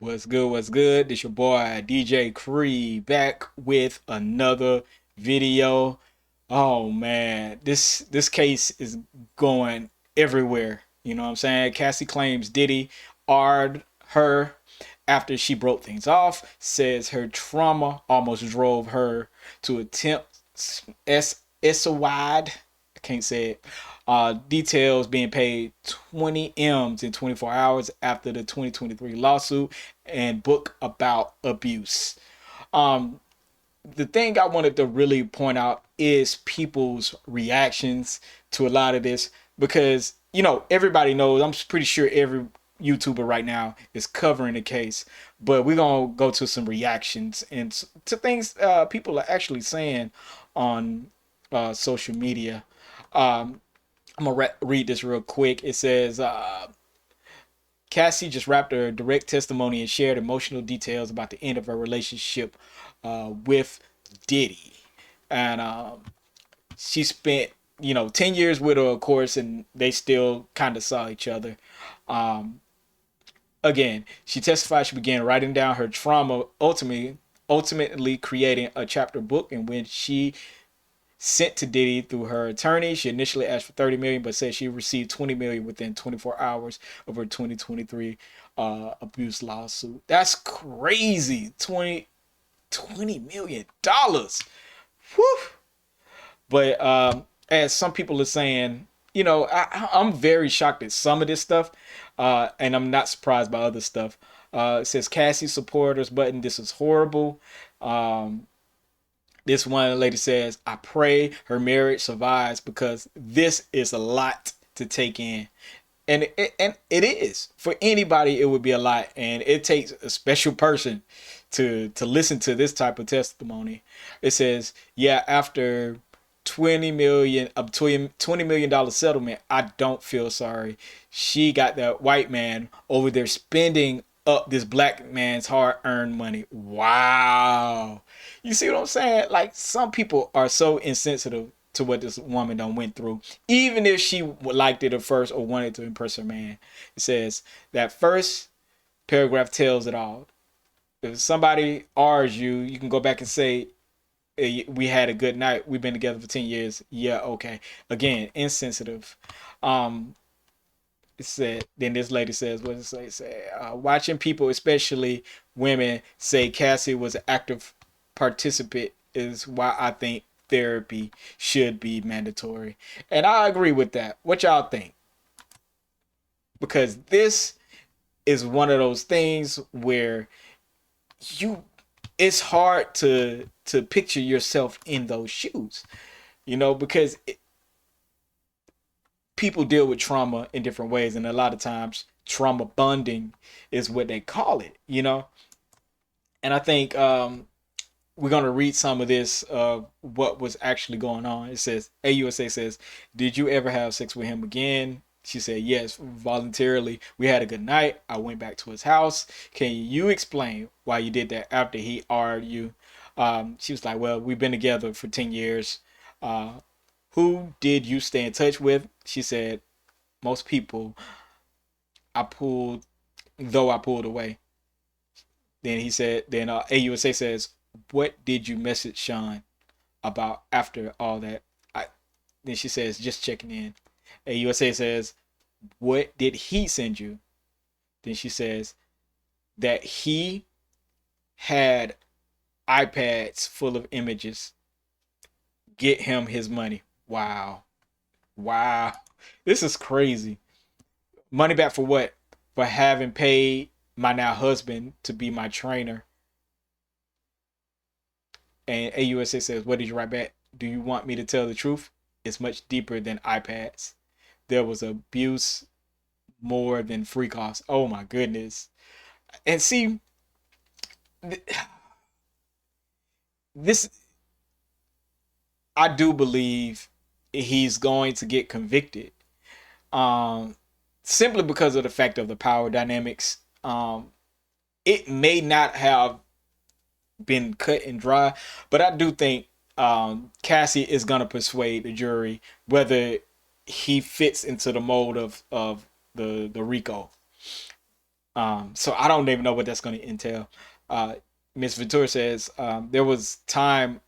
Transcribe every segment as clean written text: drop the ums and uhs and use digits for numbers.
What's good? What's good? This your boy DJ Cree back with another video. Oh man, this case is going everywhere. You know what I'm saying? Cassie claims Diddy r'd her after she broke things off. Says her trauma almost drove her to attempt suicide. I can't say it. Details being paid 20 M's in 24 hours after the 2023 lawsuit and book about abuse. Um, the thing I wanted to really point out is people's reactions to a lot of this because, everybody knows, I'm pretty sure every YouTuber right now is covering the case, but we're going to go to some reactions and to things people are actually saying on social media. Um, I'm gonna read this real quick. It says Cassie just wrapped her direct testimony and shared emotional details about the end of her relationship with Diddy, and she spent 10 years with her, of course, and they still kind of saw each other. Um, Again, she testified she began writing down her trauma, ultimately creating a chapter book. And when she sent to Diddy through her attorney. She initially asked for 30 million, but said she received 20 million within 24 hours of her 2023 abuse lawsuit. That's crazy. 20 million dollars. Whew. But as some people are saying, I'm very shocked at some of this stuff, and I'm not surprised by other stuff. It says Cassie supporters button. This is horrible. Um, this one lady says, I pray her marriage survives because this is a lot to take in. And it is. For anybody, it would be a lot. And it takes a special person to listen to this type of testimony. It says, yeah, after 20 million settlement, I don't feel sorry. She got that white man over there spending up this black man's hard-earned money. Wow. You see what I'm saying? Like, some people are so insensitive to what this woman done went through, even if she liked it at first or wanted to impress her man. It says that first paragraph tells it all. If somebody R's you, you can go back and say, "Hey, we had a good night. We've been together for 10 years. Yeah, okay." Again, insensitive. Um, it said, then this lady says, what does it say? Watching people, especially women, say Cassie was an active participant is why I think therapy should be mandatory. And I agree with that. What y'all think? Because this is one of those things where you it's hard to picture yourself in those shoes, because people deal with trauma in different ways, and a lot of times trauma bonding is what they call it. And I think we're going to read some of this what was actually going on. It says AUSA says, did you ever have sex with him again? She said, yes, voluntarily. We had a good night. I went back to his house. Can you explain why you did that after he argued you? She was like, well, we've been together for 10 years. uh, who did you stay in touch with? She said, most people. I pulled, though I pulled away. Then AUSA says, what did you message Sean about after all that? I, then she says, just checking in. AUSA says, what did he send you? Then she says that he had iPads full of images. Get him his money. Wow. Wow. This is crazy. Money back for what? For having paid my now husband to be my trainer. And AUSA says, what did you write back? Do you want me to tell the truth? It's much deeper than iPads. There was abuse more than free costs. Oh my goodness. And see, this, I do believe he's going to get convicted. Um, Simply because of the fact of the power dynamics. It may not have been cut and dry, but I do think Cassie is gonna persuade the jury whether he fits into the mold of the Rico. So I don't even know what that's going to entail. Uh, Miss Ventura says there was time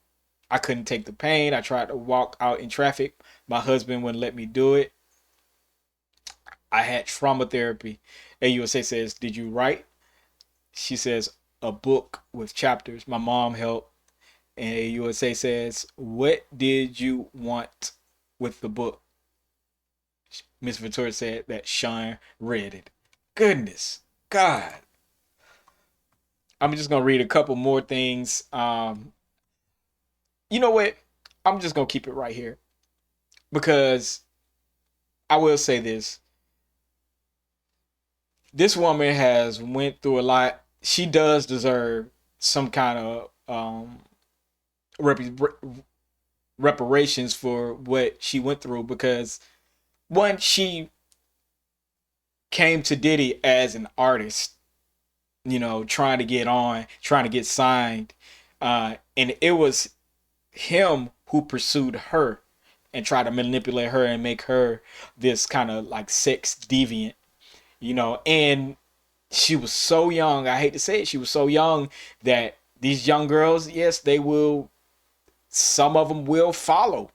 I couldn't take the pain. I tried to walk out in traffic. My husband wouldn't let me do it. I had trauma therapy. AUSA says, did you write? She says, a book with chapters. My mom helped. And AUSA says, what did you want with the book? Miss Ventura said that Sean read it. Goodness. God. I'm just going to read a couple more things. You know what? I'm just going to keep it right here. Because I will say this. This woman has went through a lot. She does deserve some kind of rep- reparations for what she went through, because one, she came to Diddy as an artist, you know, trying to get on, trying to get signed, and it was him who pursued her and tried to manipulate her and make her this kind of like sex deviant, you know. And she was so young. I hate to say it, she was so young that these young girls, yes, they will. Some of them will follow.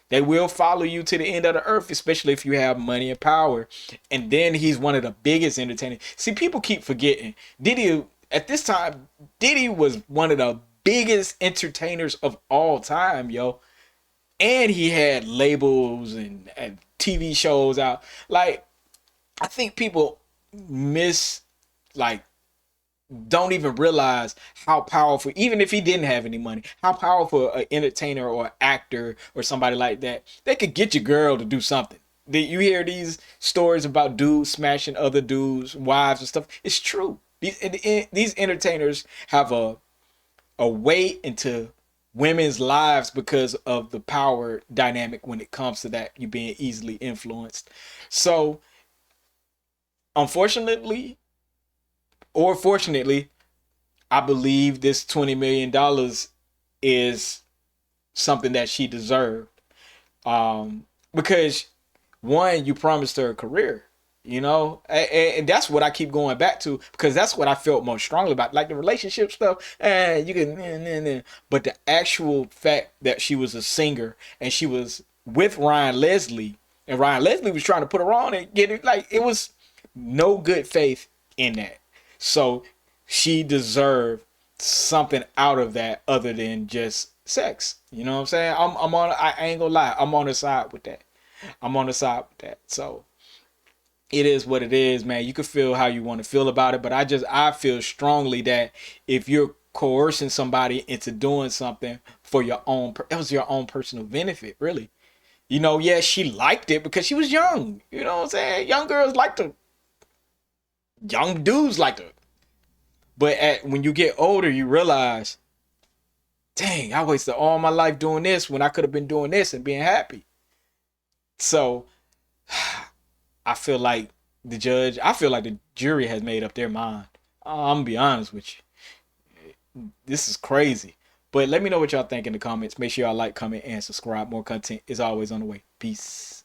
They will follow you to the end of the earth, especially if you have money and power. And then he's one of the biggest entertainers. See, people keep forgetting. Diddy, at this time, Diddy was one of the biggest entertainers of all time, yo. And he had labels and TV shows out. Like, I think people miss, like, don't even realize how powerful, even if he didn't have any money, how powerful an entertainer or actor or somebody like that, they could get your girl to do something. You hear these stories about dudes smashing other dudes' wives and stuff. It's true. These entertainers have a way into women's lives because of the power dynamic when it comes to that, you being easily influenced. So, unfortunately, or fortunately, I believe this $20 million is something that she deserved. Because one, you promised her a career, you know, and that's what I keep going back to, because that's what I felt most strongly about, like the relationship stuff. And you can, but the actual fact that she was a singer and she was with Ryan Leslie, and Ryan Leslie was trying to put her on and get it, like it was no good faith in that. So she deserved something out of that other than just sex. You know what I'm saying? I'm on. I ain't gonna lie. I'm on the side with that. I'm on the side with that. So it is what it is, man. You can feel how you want to feel about it, but I feel strongly that if you're coercing somebody into doing something for your own, it was your own personal benefit, really. You know, yeah, she liked it because she was young. You know what I'm saying? Young girls like to, young dudes like to. But when you get older, you realize, dang, I wasted all my life doing this when I could have been doing this and being happy. So I feel like I feel like the jury has made up their mind. I'm gonna be honest with you. This is crazy. But let me know what y'all think in the comments. Make sure y'all like, comment, and subscribe. More content is always on the way. Peace.